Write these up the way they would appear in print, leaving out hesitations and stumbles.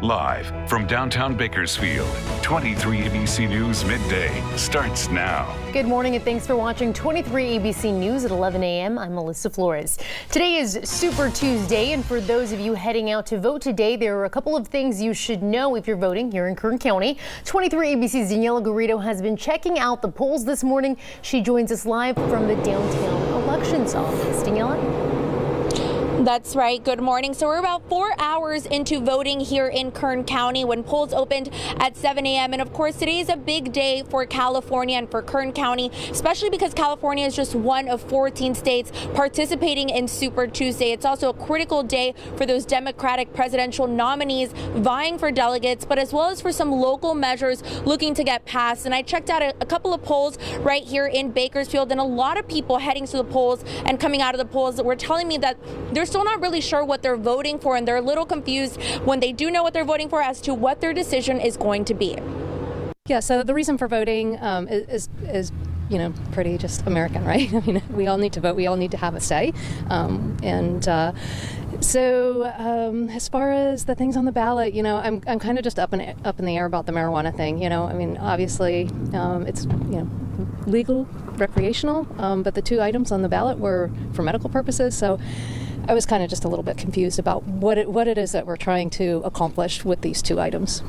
Live from downtown Bakersfield, 23 ABC News Midday starts now. Good morning and thanks for watching 23 ABC News at 11 a.m. I'm Melissa Flores. Today is Super Tuesday, and for those of you heading out to vote today, there are a couple of things you should know if you're voting here in Kern County. 23 ABC's Daniela Garrido has been checking out the polls this morning. She joins us live from the downtown elections office. Daniela? That's right. Good morning. So we're about 4 hours into voting here in Kern County when polls opened at 7 a.m. And of course, today is a big day for California and for Kern County, especially because California is just one of 14 states participating in Super Tuesday. It's also a critical day for those Democratic presidential nominees vying for delegates, but as well as for some local measures looking to get passed. And I checked out a couple of polls right here in Bakersfield, and a lot of people heading to the polls and coming out of the polls that were telling me that they're still not really sure what they're voting for, and they're a little confused when they do know what they're voting for as to what their decision is going to be. Yeah, so the reason for voting is pretty just American, right? I mean, we all need to vote. We all need to have a say. So as far as the things on the ballot, I'm kind of just up in the air about the marijuana thing. I mean, obviously it's legal, recreational, but the two items on the ballot were for medical purposes. So I was kind of just a little bit confused about what it is that we're trying to accomplish with these two items.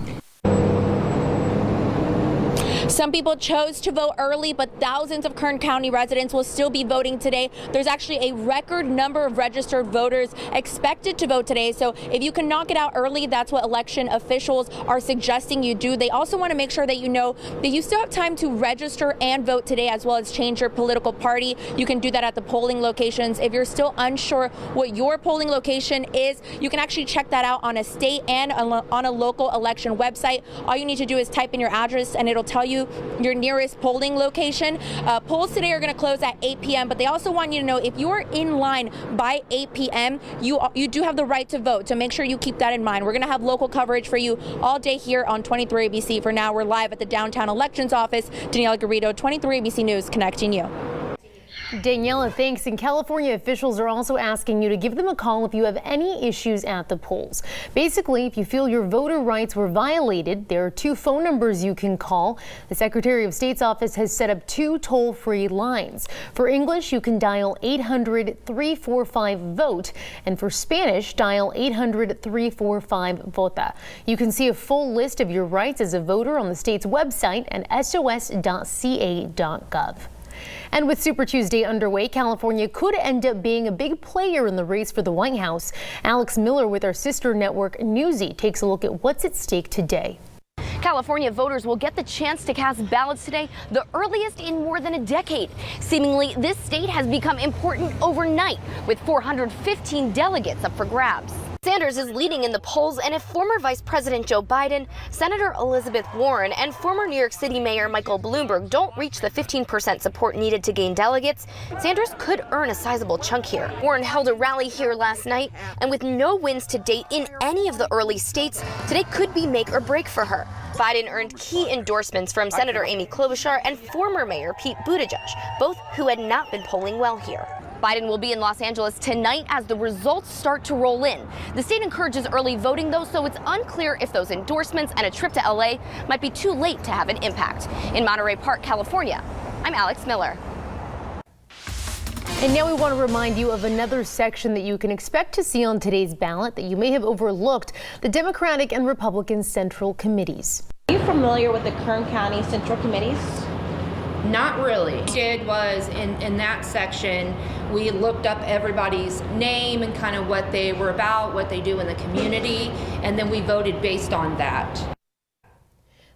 Some people chose to vote early, but thousands of Kern County residents will still be voting today. There's actually a record number of registered voters expected to vote today. So if you can knock it out early, that's what election officials are suggesting you do. They also want to make sure that you know that you still have time to register and vote today, as well as change your political party. You can do that at the polling locations. If you're still unsure what your polling location is, you can actually check that out on a state and on a local election website. All you need to do is type in your address and it'll tell you your nearest polling location. Polls today are going to close at 8 p.m., but they also want you to know if you're in line by 8 p.m., you do have the right to vote. So make sure you keep that in mind. We're going to have local coverage for you all day here on 23 ABC. For now, we're live at the downtown elections office. Daniela Garrido, 23 ABC News, connecting you. Daniela, thanks. And California officials are also asking you to give them a call if you have any issues at the polls. Basically, if you feel your voter rights were violated, there are two phone numbers you can call. The Secretary of State's office has set up two toll-free lines. For English, you can dial 800-345-VOTE, and for Spanish, dial 800-345-VOTA. You can see a full list of your rights as a voter on the state's website at sos.ca.gov. And with Super Tuesday underway, California could end up being a big player in the race for the White House. Alex Miller with our sister network Newsy takes a look at what's at stake today. California voters will get the chance to cast ballots today, the earliest in more than a decade. Seemingly, this state has become important overnight, with 415 delegates up for grabs. Sanders is leading in the polls, and if former Vice President Joe Biden, Senator Elizabeth Warren, and former New York City Mayor Michael Bloomberg don't reach the 15% support needed to gain delegates, Sanders could earn a sizable chunk here. Warren held a rally here last night, and with no wins to date in any of the early states, today could be make or break for her. Biden earned key endorsements from Senator Amy Klobuchar and former Mayor Pete Buttigieg, both who had not been polling well here. Biden will be in Los Angeles tonight as the results start to roll in. The state encourages early voting, though, so it's unclear if those endorsements and a trip to LA might be too late to have an impact. In Monterey Park, California, I'm Alex Miller. And now we want to remind you of another section that you can expect to see on today's ballot that you may have overlooked: the Democratic and Republican Central Committees. Are you familiar with the Kern County Central Committees? Not really. What we did was in that section, we looked up everybody's name and kind of what they were about, what they do in the community, and then we voted based on that.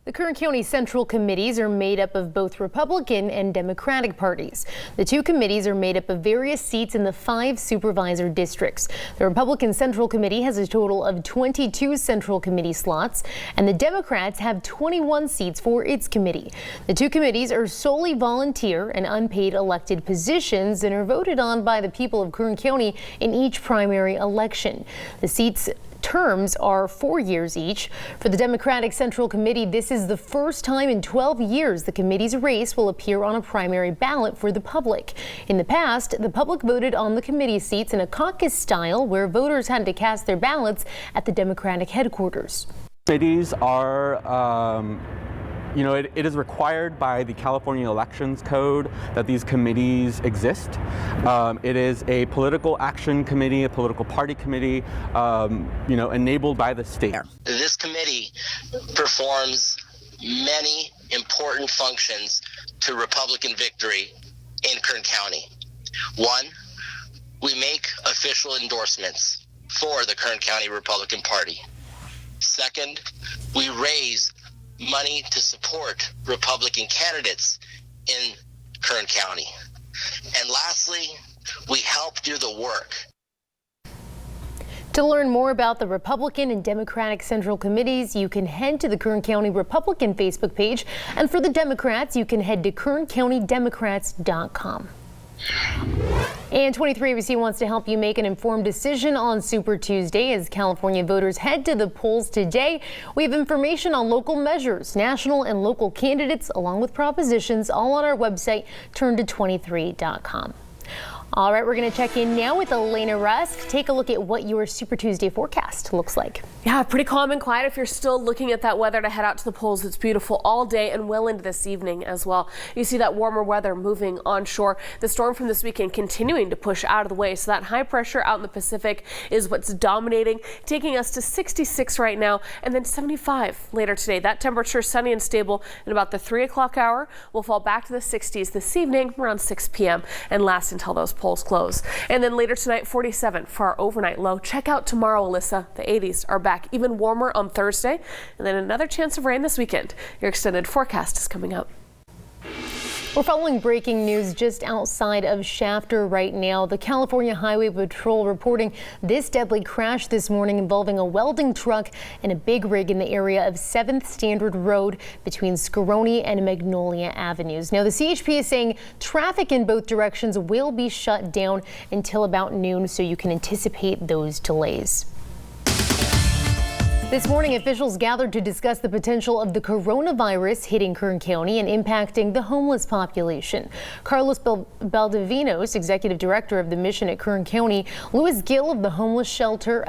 The Kern County Central Committees are made up of both Republican and Democratic parties. The two committees are made up of various seats in the 5 supervisor districts. The Republican Central Committee has a total of 22 Central Committee slots, and the Democrats have 21 seats for its committee. The two committees are solely volunteer and unpaid elected positions and are voted on by the people of Kern County in each primary election. The seats terms are 4 years each. For the Democratic Central Committee, this is the first time in 12 years the committee's race will appear on a primary ballot for the public. In the past, the public voted on the committee seats in a caucus style where voters had to cast their ballots at the Democratic headquarters. Committees are, it is required by the California Elections Code that these committees exist. It is a political action committee, a political party committee, enabled by the state. This committee performs many important functions to Republican victory in Kern County. One, we make official endorsements for the Kern County Republican Party. Second, we raise money to support Republican candidates in Kern County. And lastly, we help do the work. To learn more about the Republican and Democratic Central Committees, you can head to the Kern County Republican Facebook page. And for the Democrats, you can head to kerncountydemocrats.com. And 23 ABC wants to help you make an informed decision on Super Tuesday as California voters head to the polls today. We have information on local measures, national and local candidates, along with propositions, all on our website, turnto23.com. All right, we're going to check in now with Elena Rusk. Take a look at what your Super Tuesday forecast looks like. Yeah, pretty calm and quiet if you're still looking at that weather to head out to the polls. It's beautiful all day and well into this evening as well. You see that warmer weather moving onshore. The storm from this weekend continuing to push out of the way. So that high pressure out in the Pacific is what's dominating, taking us to 66 right now and then 75 later today. That temperature sunny and stable in about the 3 o'clock hour. We'll fall back to the 60s this evening around 6 p.m. and last until those polls close. And then later tonight, 47 for our overnight low. Check out tomorrow, Alyssa. The 80s are back, even warmer on Thursday. And then another chance of rain this weekend. Your extended forecast is coming up. We're following breaking news just outside of Shafter right now. The California Highway Patrol reporting this deadly crash this morning involving a welding truck and a big rig in the area of 7th Standard Road between Scaroni and Magnolia Avenues. Now, the CHP is saying traffic in both directions will be shut down until about noon, so you can anticipate those delays. This morning, officials gathered to discuss the potential of the coronavirus hitting Kern County and impacting the homeless population. Carlos Baldovinos, executive director of the mission at Kern County, Louis Gill of the homeless center,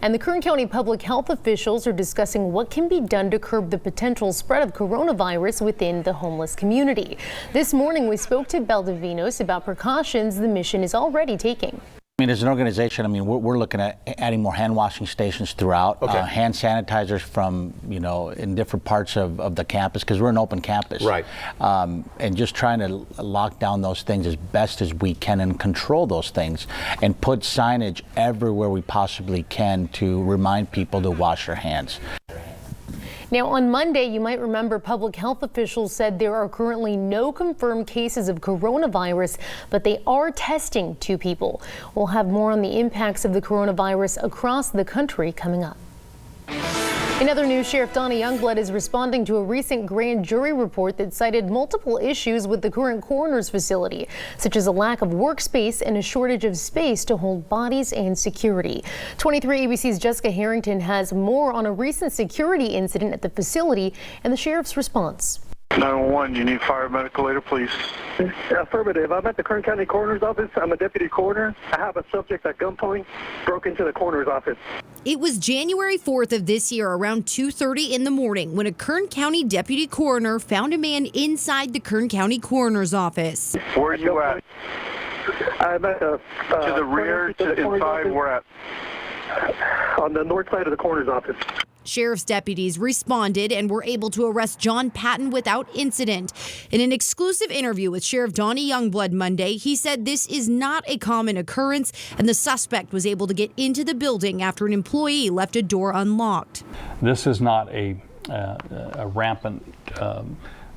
and the Kern County public health officials are discussing what can be done to curb the potential spread of coronavirus within the homeless community. This morning, we spoke to Baldovinos about precautions the mission is already taking. I mean, as an organization, we're looking at adding more hand washing stations throughout, hand sanitizers from, in different parts of the campus, because we're an open campus. Right. And just trying to lock down those things as best as we can and control those things and put signage everywhere we possibly can to remind people to wash their hands. Now, on Monday, you might remember public health officials said there are currently no confirmed cases of coronavirus, but they are testing 2 people. We'll have more on the impacts of the coronavirus across the country coming up. In other news, Sheriff Donnie Youngblood is responding to a recent grand jury report that cited multiple issues with the current coroner's facility, such as a lack of workspace and a shortage of space to hold bodies and security. 23 ABC's Jessica Harrington has more on a recent security incident at the facility and the sheriff's response. 911, do you need fire medical aid, please? Affirmative. I'm at the Kern County Coroner's Office. I'm a deputy coroner. I have a subject at gunpoint, broke into the coroner's office. It was January 4th of this year around 2:30 in the morning when a Kern County deputy coroner found a man inside the Kern County Coroner's Office. Where are you at? I'm at to the rear, to the inside, where at? On the north side of the coroner's office. Sheriff's deputies responded and were able to arrest John Patton without incident. In an exclusive interview with Sheriff Donnie Youngblood Monday, he said this is not a common occurrence and the suspect was able to get into the building after an employee left a door unlocked. This is not a rampant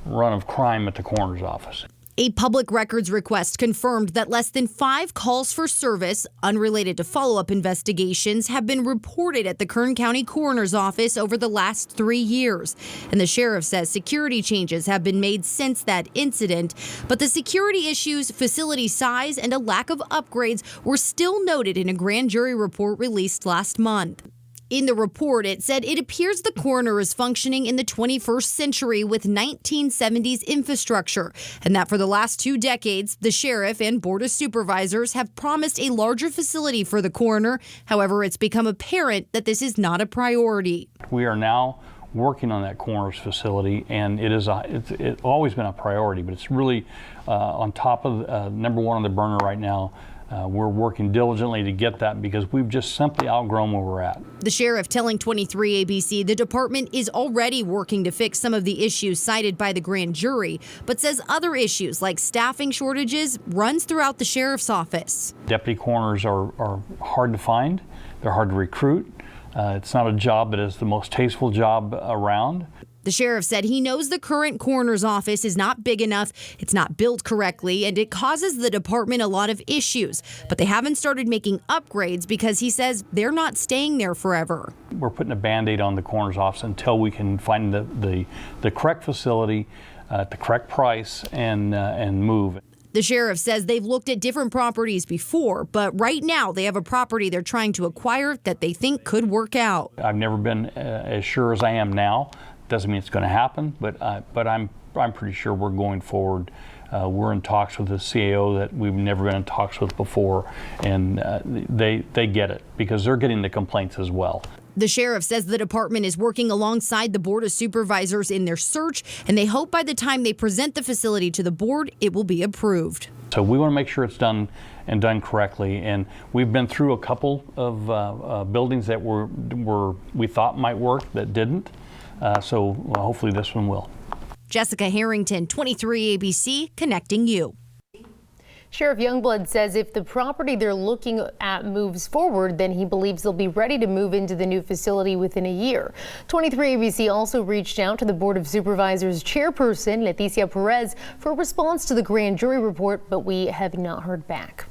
run of crime at the coroner's office. A public records request confirmed that less than 5 calls for service, unrelated to follow-up investigations, have been reported at the Kern County Coroner's Office over the last 3 years. And the sheriff says security changes have been made since that incident. But the security issues, facility size, and a lack of upgrades were still noted in a grand jury report released last month. In the report, it said it appears the coroner is functioning in the 21st century with 1970s infrastructure, and that for the last 2 decades, the sheriff and board of supervisors have promised a larger facility for the coroner. However, it's become apparent that this is not a priority. We are now working on that coroner's facility, and it's always been a priority, but it's really on top of number one on the burner right now. We're working diligently to get that because we've just simply outgrown where we're at. The sheriff telling 23 ABC the department is already working to fix some of the issues cited by the grand jury, but says other issues like staffing shortages runs throughout the sheriff's office. Deputy coroners are hard to find. They're hard to recruit. It's not a job that is the most tasteful job around. The sheriff said he knows the current coroner's office is not big enough, it's not built correctly, and it causes the department a lot of issues. But they haven't started making upgrades because he says they're not staying there forever. We're putting a Band-Aid on the coroner's office until we can find the correct facility at the correct price and move. The sheriff says they've looked at different properties before, but right now they have a property they're trying to acquire that they think could work out. I've never been as sure as I am now. Doesn't mean it's going to happen, but I'm pretty sure we're going forward. We're in talks with the CAO that we've never been in talks with before, and they get it because they're getting the complaints as well. The sheriff says the department is working alongside the board of supervisors in their search, and they hope by the time they present the facility to the board, it will be approved. So we want to make sure it's done correctly, and we've been through a couple of buildings that we thought might work that didn't. So hopefully this one will. Jessica Harrington, 23 ABC, connecting you. Sheriff Youngblood says if the property they're looking at moves forward, then he believes they'll be ready to move into the new facility within a year. 23 ABC also reached out to the Board of Supervisors chairperson, Leticia Perez, for a response to the grand jury report, but we have not heard back.